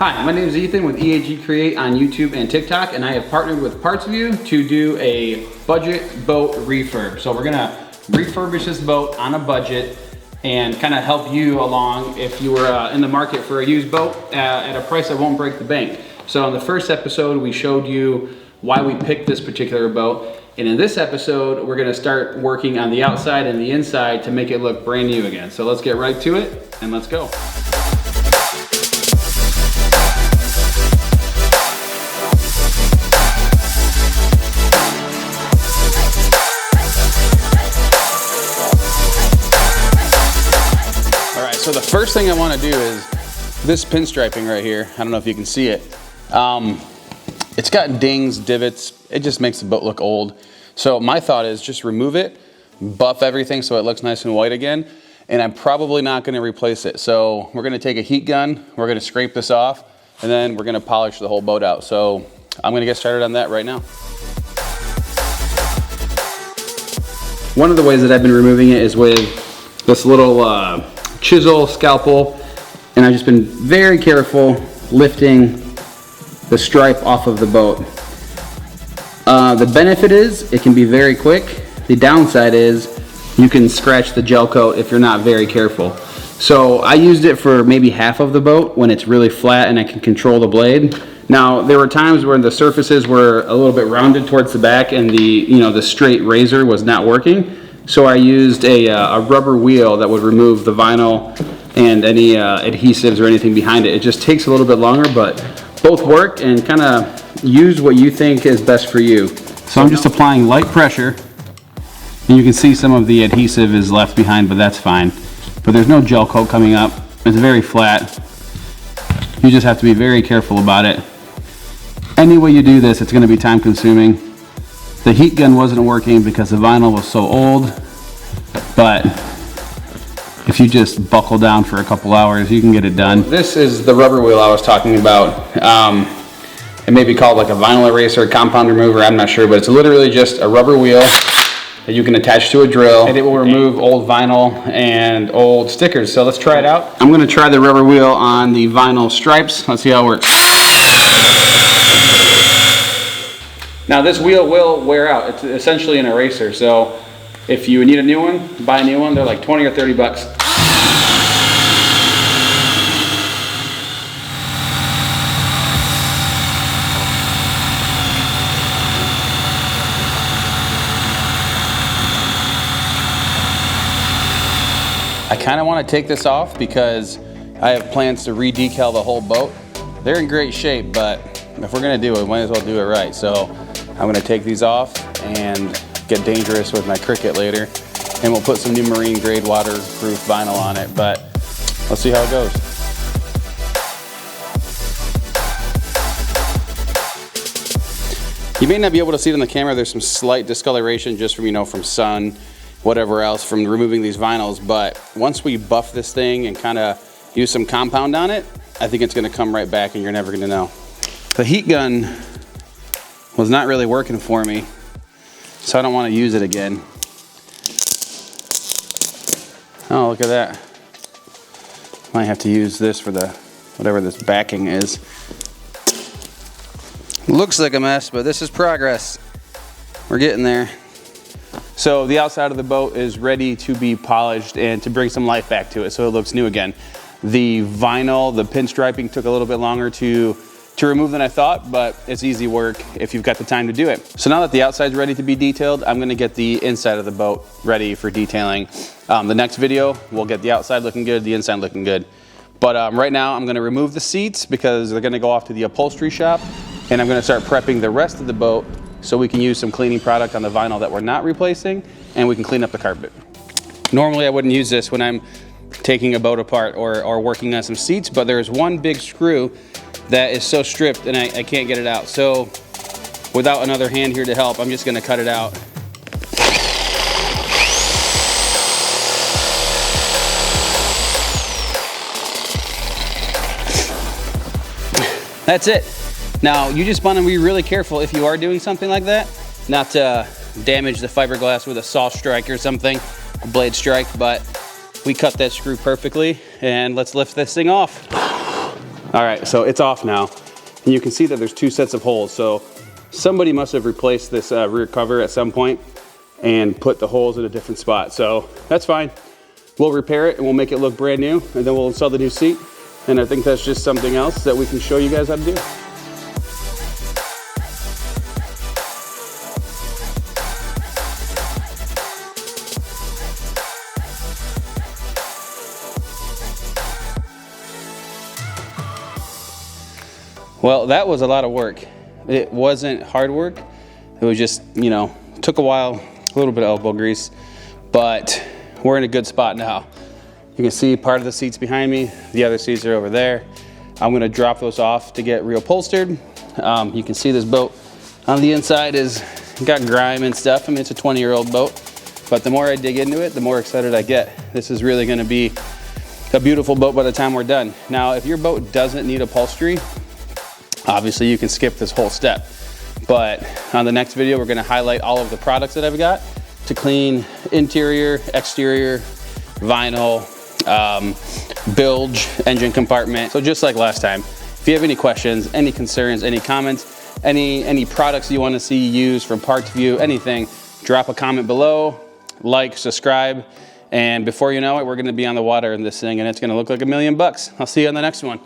Hi, my name is Ethan with EAG Create on YouTube and TikTok, and I have partnered with PartsView to do a budget boat refurb. So we're gonna refurbish this boat on a budget and kind of help you along if you were in the market for a used boat at a price that won't break the bank. So in the first episode, we showed you why we picked this particular boat. And in this episode, we're gonna start working on the outside and the inside to make it look brand new again. So let's get right to it and let's go. So the first thing I want to do is this pinstriping right here. I don't know if you can see it. It's got dings, divots. It just makes the boat look old. So my thought is just remove it, buff everything so it looks nice and white again, and I'm probably not going to replace it. So we're going to take a heat gun, we're going to scrape this off, and then we're going to polish the whole boat out. So I'm going to get started on that right now. One of the ways that I've been removing it is with this little chisel, scalpel, and I've just been very careful lifting the stripe off of the boat. The benefit is it can be very quick. The downside is you can scratch the gel coat if you're not very careful. So I used it for maybe half of the boat when it's really flat and I can control the blade. Now there were times where the surfaces were a little bit rounded towards the back and the straight razor was not working. So I used a rubber wheel that would remove the vinyl and any adhesives or anything behind it. It just takes a little bit longer, but both work, and kind of use what you think is best for you. So I'm just applying light pressure, and you can see some of the adhesive is left behind, but that's fine. But there's no gel coat coming up. It's very flat. You just have to be very careful about it. Any way you do this, it's going to be time consuming. The heat gun wasn't working because the vinyl was so old, but if you just buckle down for a couple hours, you can get it done. This is the rubber wheel I was talking about. It may be called like a vinyl eraser, compound remover, I'm not sure, but it's literally just a rubber wheel that you can attach to a drill, and it will remove old vinyl and old stickers. So let's try it out. I'm gonna try the rubber wheel on the vinyl stripes. Let's see how it works. Now this wheel will wear out. It's essentially an eraser, so if you need a new one, buy a new one. They're like 20 or 30 bucks. I kind of want to take this off because I have plans to re-decal the whole boat. They're in great shape, but if we're going to do it, we might as well do it right. So I'm going to take these off and get dangerous with my Cricut later, and we'll put some new marine grade waterproof vinyl on it, but let's see how it goes. You may not be able to see it on the camera. There's some slight discoloration just from, from sun, whatever else, from removing these vinyls, but once we buff this thing and kind of use some compound on it, I think it's going to come right back and you're never going to know. The heat gun was not really working for me, so I don't want to use it again. Oh, look at that. Might have to use this for the whatever this backing is. Looks like a mess, but this is progress. We're getting there. So the outside of the boat is ready to be polished and to bring some life back to it so it looks new again. The vinyl, the pinstriping took a little bit longer to remove than I thought, but it's easy work if you've got the time to do it. So now that the outside's ready to be detailed, I'm gonna get the inside of the boat ready for detailing. The next video, we'll get the outside looking good, the inside looking good. But right now, I'm gonna remove the seats because they're gonna go off to the upholstery shop, and I'm gonna start prepping the rest of the boat so we can use some cleaning product on the vinyl that we're not replacing, and we can clean up the carpet. Normally, I wouldn't use this when I'm taking a boat apart or working on some seats, but there's one big screw that is so stripped and I can't get it out. So without another hand here to help, I'm just gonna cut it out. That's it. Now you just want to be really careful if you are doing something like that, not to damage the fiberglass with a saw strike or something, a blade strike, but we cut that screw perfectly, and let's lift this thing off. All right, so it's off now. And you can see that there's 2 sets of holes. So somebody must have replaced this rear cover at some point and put the holes in a different spot. So that's fine. We'll repair it and we'll make it look brand new, and then we'll install the new seat. And I think that's just something else that we can show you guys how to do. Well, that was a lot of work. It wasn't hard work. It was just, you know, took a while, a little bit of elbow grease, but we're in a good spot now. You can see part of the seats behind me. The other seats are over there. I'm gonna drop those off to get reupholstered. You can see this boat on the inside is got grime and stuff. I mean, it's a 20-year-old boat, but the more I dig into it, the more excited I get. This is really gonna be a beautiful boat by the time we're done. Now, if your boat doesn't need upholstery, obviously you can skip this whole step. But on the next video, we're gonna highlight all of the products that I've got to clean interior, exterior, vinyl, bilge, engine compartment. So just like last time, if you have any questions, any concerns, any comments, any products you wanna see used from Parts View, anything, drop a comment below, like, subscribe, and before you know it, we're gonna be on the water in this thing and it's gonna look like $1 million. I'll see you on the next one.